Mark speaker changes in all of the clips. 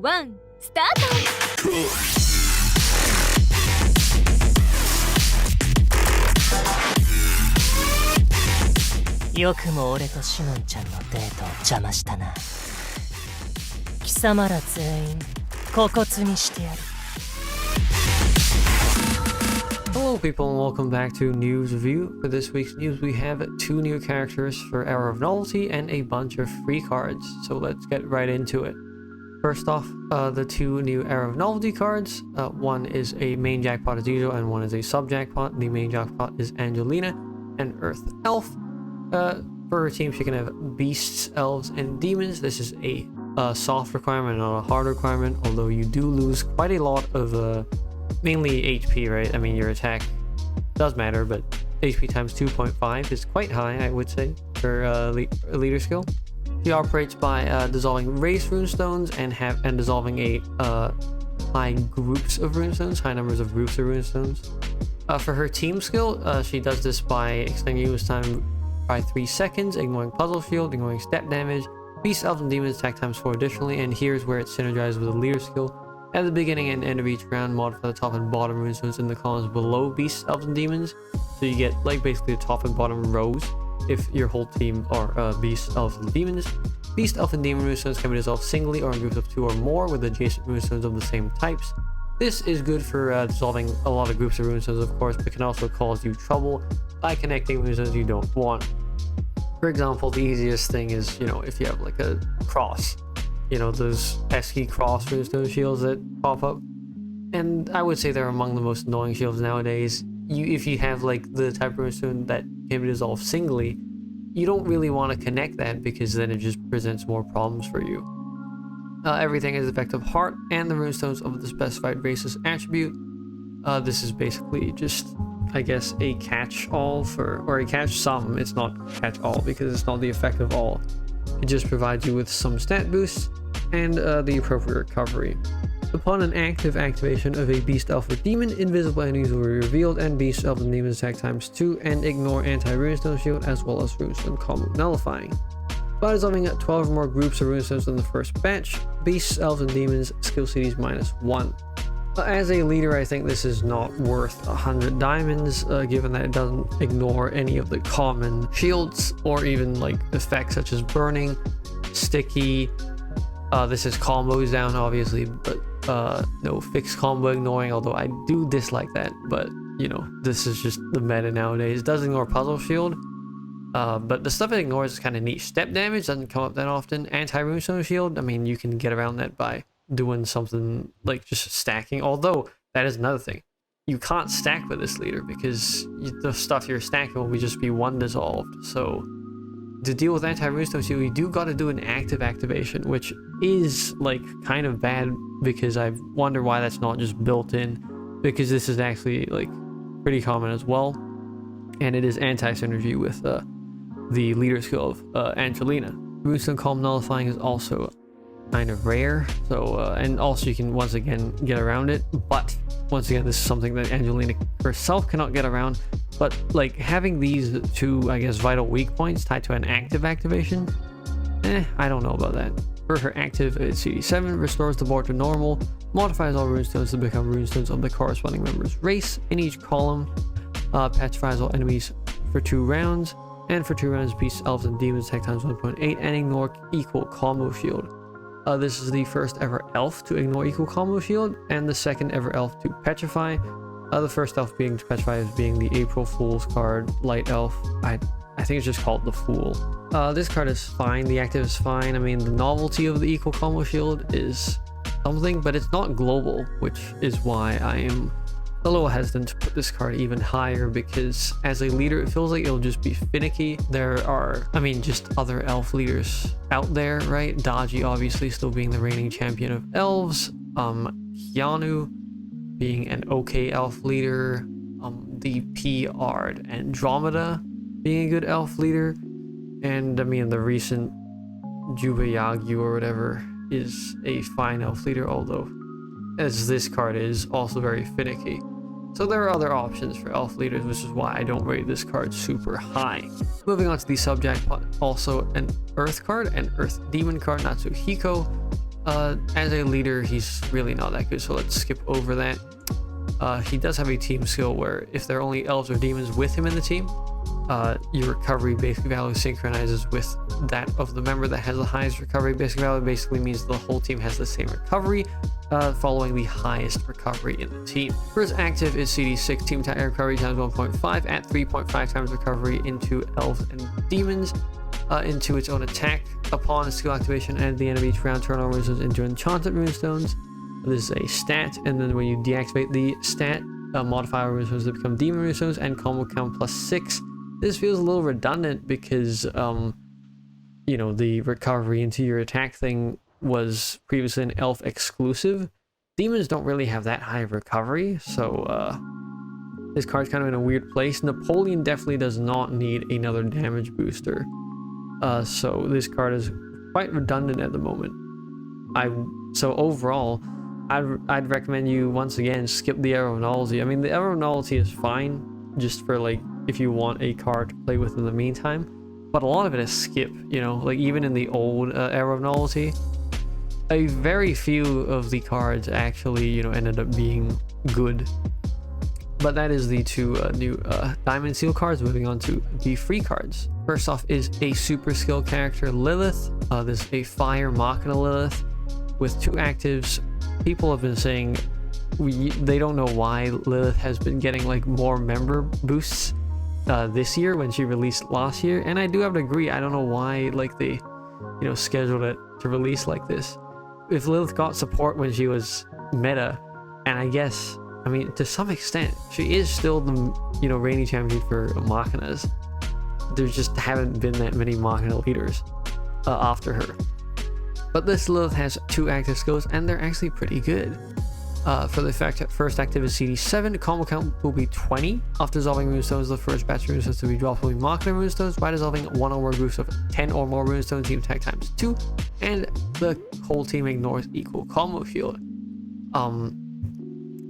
Speaker 1: 1スタート。よくも俺とシノンちゃんのデートを邪魔したな。貴様ら全員ここつにしてやる。
Speaker 2: Hello people and welcome back to News Review. For this week's news we have 2 new characters for Era of Novelty and a bunch of free cards, so let's get right into it. First off, the 2 new Era of Novelty cards. One is a main jackpot as usual and one is a sub jackpot. The main jackpot is Angelina, an Earth Elf. For her team she can have Beasts, Elves, and Demons. This is a soft requirement, not a hard requirement, although you do lose quite a lot of mainly HP, right? I mean, your attack does matter, but HP times 2.5 is quite high, I would say, for leader skill. She operates by dissolving race runestones and dissolving high groups of runestones, high numbers of groups of runestones. For her team skill, she does this by extending use time by 3 seconds, ignoring puzzle shield, ignoring step damage, beast, elves, and demons attack times 4 additionally, and here's where it synergizes with the leader skill. At the beginning and end of each round, modify the top and bottom runestones in the columns below beasts, elves, and demons. So you get like basically the top and bottom rows if your whole team are beasts, elves, and demons. Beast, elf, and demon runestones can be dissolved singly or in groups of 2 or more with adjacent runestones of the same types. This is good for dissolving a lot of groups of runestones, of course, but can also cause you trouble by connecting runestones you don't want. For example, the easiest thing is, you know, if you have like a cross. You know, those pesky cross runestone shields that pop up, and I would say they're among the most annoying shields nowadays. If you have like the type of runestone that can be dissolved singly, you don't really want to connect that because then it just presents more problems for you. Everything is effective heart and the runestones of the specified race's attribute. This is basically just, I guess, a catch-all or a catch-sum. It's not catch-all because it's not the effect of all. It just provides you with some stat boosts and the appropriate recovery. Upon an active activation of a beast, elf, or demon, invisible enemies will be revealed and beast, elf, and demons attack times 2 and ignore anti-runestone shield as well as runestone combo nullifying. By dissolving 12 or more groups of runestones in the first batch, beasts, elves, and demons skill CDs -1. As a leader, I think this is not worth 100 diamonds, given that it doesn't ignore any of the common shields or even like effects such as burning, sticky. This is combos down, obviously, but no fixed combo ignoring, although I do dislike that. But you know, this is just the meta nowadays. It does ignore puzzle shield, but the stuff it ignores is kind of niche. Step damage doesn't come up that often. Anti-runestone shield, I mean, you can get around that by doing something like just stacking, although that is another thing. You can't stack with this leader because the stuff you're stacking will just be 1 dissolved. So to deal with anti-runestone shield, you do got to do an active activation, which is like kind of bad because I wonder why that's not just built in, because this is actually like pretty common as well, and it is anti-synergy with the leader skill of Angelina. Runestone combo nullifying is also kind of rare, so and also you can once again get around it, but once again this is something that Angelina herself cannot get around. But like having these 2, I guess, vital weak points tied to an active activation, I don't know about that. For her active, it's CD7, restores the board to normal, modifies all runestones to become runestones of the corresponding member's race in each column, petrifies all enemies for 2 rounds, and for 2 rounds beasts, elves, and demons attack times 1.8 and ignore equal combo shield. This is the first ever elf to ignore equal combo shield, and the second ever elf to petrify. The first elf being to petrify is being the April Fool's card, Light Elf. I think it's just called the Fool. This card is fine, the active is fine. I mean, the novelty of the equal combo shield is something, but it's not global, which is why I am a little hesitant to put this card even higher, because as a leader it feels like it'll just be finicky. There are, I mean, just other elf leaders out there, right? Daji obviously still being the reigning champion of elves, Keanu being an okay elf leader, the P.ard Andromeda being a good elf leader, and I mean the recent Jubayagyu or whatever is a fine elf leader, although as this card is also very finicky. So there are other options for elf leaders, which is why I don't rate this card super high. Moving on to the sub jackpot, also an earth card, an earth demon card, Natsuhiko. As a leader, he's really not that good, so let's skip over that. He does have a team skill where if there are only elves or demons with him in the team, your recovery basic value synchronizes with that of the member that has the highest recovery basic value. Basically means the whole team has the same recovery, following the highest recovery in the team. First active is CD6, team attack recovery times 1.5 at 3.5 times recovery into elves and demons, into its own attack. Upon skill activation, and at the end of each round, turn on runestones into enchanted runestones. This is a stat, and then when you deactivate the stat, modify runestones that become demon runestones, and combo count +6. This feels a little redundant because, you know, the recovery into your attack thing was previously an elf exclusive. Demons don't really have that high of recovery, so this card's kind of in a weird place. Napoleon definitely does not need another damage booster. So this card is quite redundant at the moment. So overall, I'd recommend you once again skip the Arrow of Novelty. I mean, the Arrow of Novelty is fine just for like if you want a card to play with in the meantime, but a lot of it is skip. You know, like even in the old Arrow of Novelty, a very few of the cards actually, you know, ended up being good. But that is the two new Diamond Seal cards. Moving on to the free cards. First off is a super skill character, Lilith. This is a Fire Machina Lilith with 2 actives. People have been saying they don't know why Lilith has been getting like more member boosts this year when she released last year, and I do have to agree. I don't know why like they, you know, scheduled it to release like this. If Lilith got support when she was meta, and I guess, I mean, to some extent, she is still the, you know, reigning champion for Machinas. There just haven't been that many Machina leaders after her. But this Lilith has 2 active skills, and they're actually pretty good. For the first active is CD7, combo count will be 20. After dissolving runestones, the first batch of runestones to be dropped will be Machina runestones. By dissolving 1 or more groups of 10 or more runestones, team attack times 2, and the whole team ignores equal combo shield.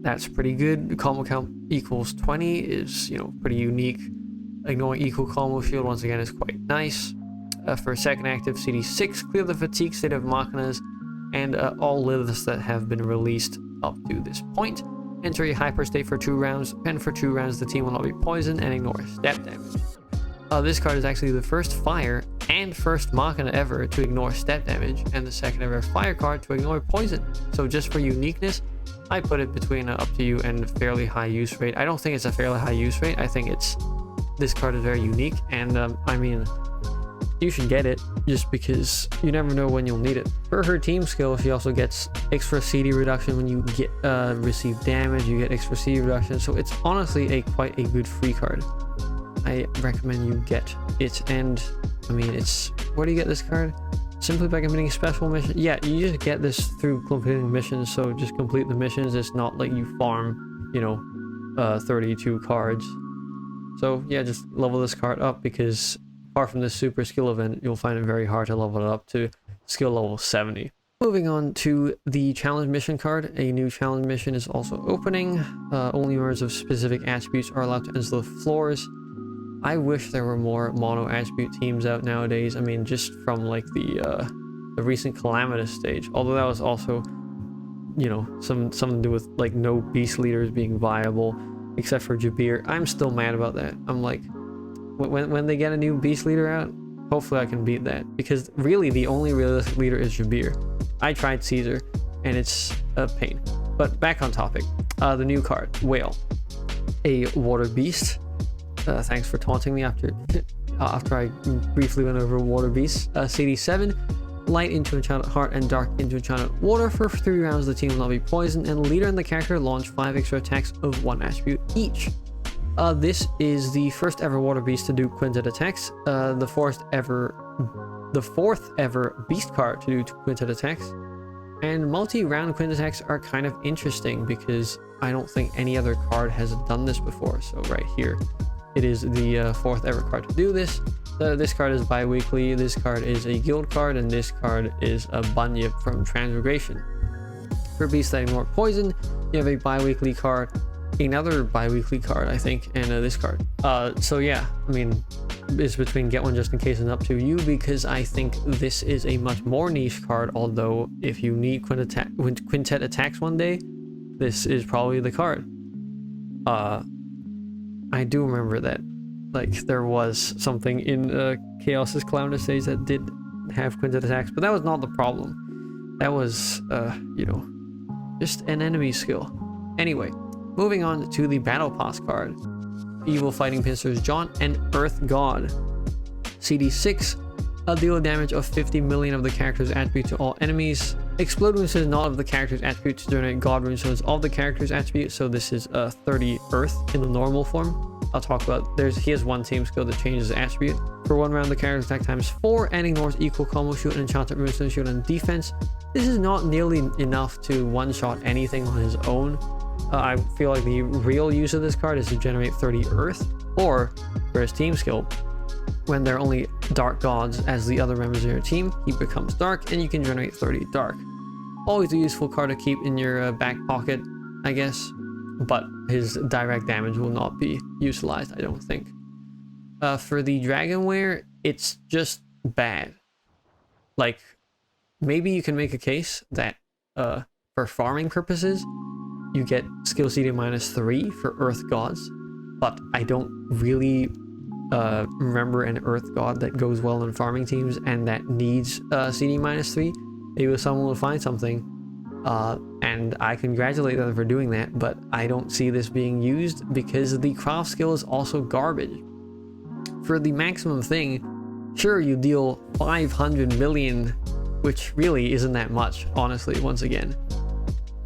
Speaker 2: That's pretty good. The combo count equals 20 is, you know, pretty unique. Ignoring equal combo shield once again is quite nice. For second active, CD6, clear the fatigue state of Machinas and all Liliths that have been released up to this point. Enter a hyper state for 2 rounds, and for 2 rounds the team will not be poisoned and ignore step damage. This card is actually the first fire and first Machina ever to ignore step damage, and the second ever fire card to ignore poison. So just for uniqueness, I put it between up to you and fairly high use rate. I don't think it's a fairly high use rate. I think this card is very unique, and I mean, you should get it just because you never know when you'll need it. For her team skill, she also gets extra CD reduction when you get receive damage. You get extra CD reduction, so it's honestly quite a good free card. I recommend you get it. And I mean, it's, where do you get this card? Simply by completing a special mission. Yeah, you just get this through completing missions, so just complete the missions. It's not like you farm, you know, 32 cards. So yeah, just level this card up, because apart from this super skill event, you'll find it very hard to level it up to skill level 70. Moving on to the challenge mission card. A new challenge mission is also opening. Only members of specific attributes are allowed to enter the floors. I wish there were more mono attribute teams out nowadays. I mean, just from like the recent Calamitous stage, although that was also, you know, something to do with like no beast leaders being viable except for Jabir. I'm still mad about that. I'm like, when they get a new beast leader out, hopefully I can beat that, because really the only realistic leader is Jabir. I tried Caesar and it's a pain. But back on topic, the new card, Whale, a water beast. Thanks for taunting me after I briefly went over water beasts. CD7, light into enchanted heart and dark into enchanted water. For 3 rounds the team will not be poisoned, and the leader and the character launch 5 extra attacks of 1 attribute each. This is the first ever water beast to do quintet attacks, the fourth ever beast card to do quintet attacks, and multi-round quintet attacks are kind of interesting because I don't think any other card has done this before. So right here, it is the 4th ever card to do this. This card is bi-weekly, this card is a guild card, and this card is a Bunyip from Transmigration. For beasts that ignore poison, you have a bi-weekly card, another bi-weekly card, I think, and this card. So yeah, I mean, is between get one just in case and up to you, because I think this is a much more niche card. Although if you need quintet attacks one day, this is probably the card. I do remember that like there was something in Chaos's Clown stage that did have quintet attacks, but that was not the problem. That was you know, just an enemy skill. Anyway, moving on to the Battle Pass card. Evil Fighting Pincers John and Earth God. CD6, a deal damage of 50 million of the character's attribute to all enemies. Explode runestones not of the character's attribute to generate God runestones of the character's attribute. So this is 30 Earth in the normal form. I'll talk about, he has one team skill that changes the attribute. For 1 round, the character's attack times 4 and ignores equal combo shoot and enchanted runestone shoot on defense. This is not nearly enough to one-shot anything on his own. I feel like the real use of this card is to generate 30 Earth, or for his team skill, when there are only Dark Gods as the other members of your team, he becomes Dark and you can generate 30 Dark. Always a useful card to keep in your back pocket, I guess, but his direct damage will not be utilized, I don't think. For the Dragonware, it's just bad. Like, maybe you can make a case that for farming purposes, you get skill CD -3 for Earth Gods, but I don't really remember an Earth God that goes well in farming teams and that needs CD -3. Maybe someone will find something, and I congratulate them for doing that, but I don't see this being used because the craft skill is also garbage. For the maximum thing, sure, you deal 500 million, which really isn't that much, honestly, once again.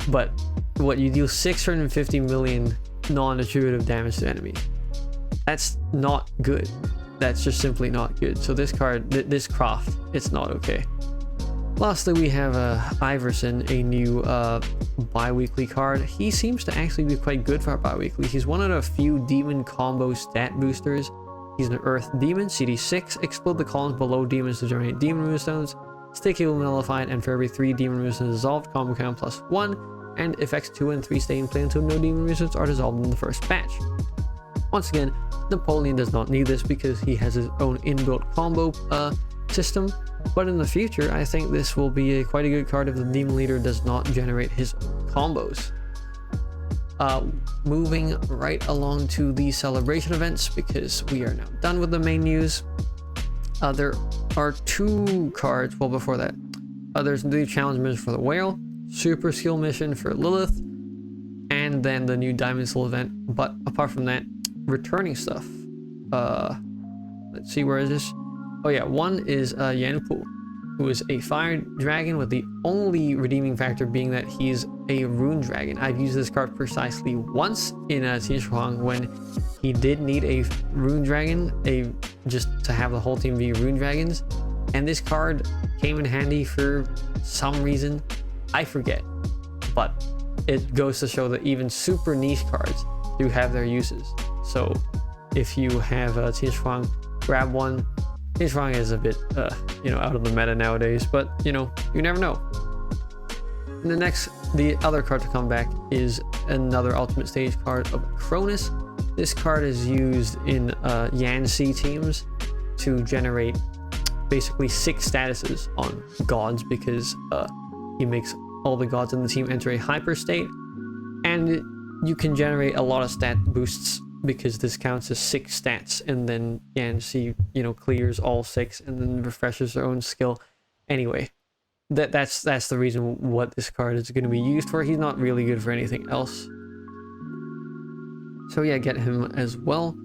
Speaker 2: But what, you deal 650 million non-attributive damage to enemy. That's not good. That's just simply not good. So this card, this craft, it's not okay. Lastly, we have Iverson, a new bi-weekly card. He seems to actually be quite good for our bi-weekly. He's one of the few demon combo stat boosters. He's an Earth Demon, CD6, explode the columns below demons to generate demon runestones, stick evil nullified, and for every 3 demon runestones dissolved, combo count +1, and effects 2 and 3 stay in play until no demon runestones are dissolved in the first batch. Once again, Napoleon does not need this because he has his own inbuilt combo system, but in the future, I think this will be quite a good card if the demon leader does not generate his combos. Moving right along to the celebration events, because we are now done with the main news. There are 2 cards, well, before that, there's the challenge mission for the whale, super skill mission for Lilith, and then the new Diamond Soul event. But apart from that, returning stuff. Let's see, where is this? Oh yeah, one is Yanpu, who is a fire dragon with the only redeeming factor being that he's a rune dragon. I've used this card precisely once in Tianhuang when he did need a rune dragon, just to have the whole team be rune dragons, and this card came in handy for some reason. I forget, but it goes to show that even super niche cards do have their uses. So if you have Tianhuang, grab one. Tianhuang is a bit, you know, out of the meta nowadays, but you know, you never know. And the other card to come back is another Ultimate Stage card of Cronus. This card is used in Yanxi teams to generate basically 6 statuses on gods, because he makes all the gods in the team enter a hyper state, and you can generate a lot of stat boosts because this counts as 6 stats, and then Yanxi, you know, clears all 6 and then refreshes their own skill. Anyway, that's the reason what this card is going to be used for. He's not really good for anything else. So yeah, get him as well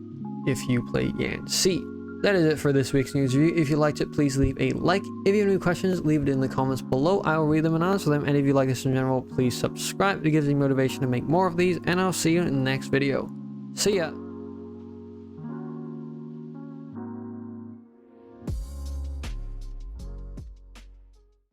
Speaker 2: if you play Yanxi. That is it for this week's news review. If you liked it, please leave a like. If you have any questions, leave it in the comments below. I will read them and answer them. And if you like this in general, please subscribe. It gives me motivation to make more of these. And I'll see you in the next video. See ya!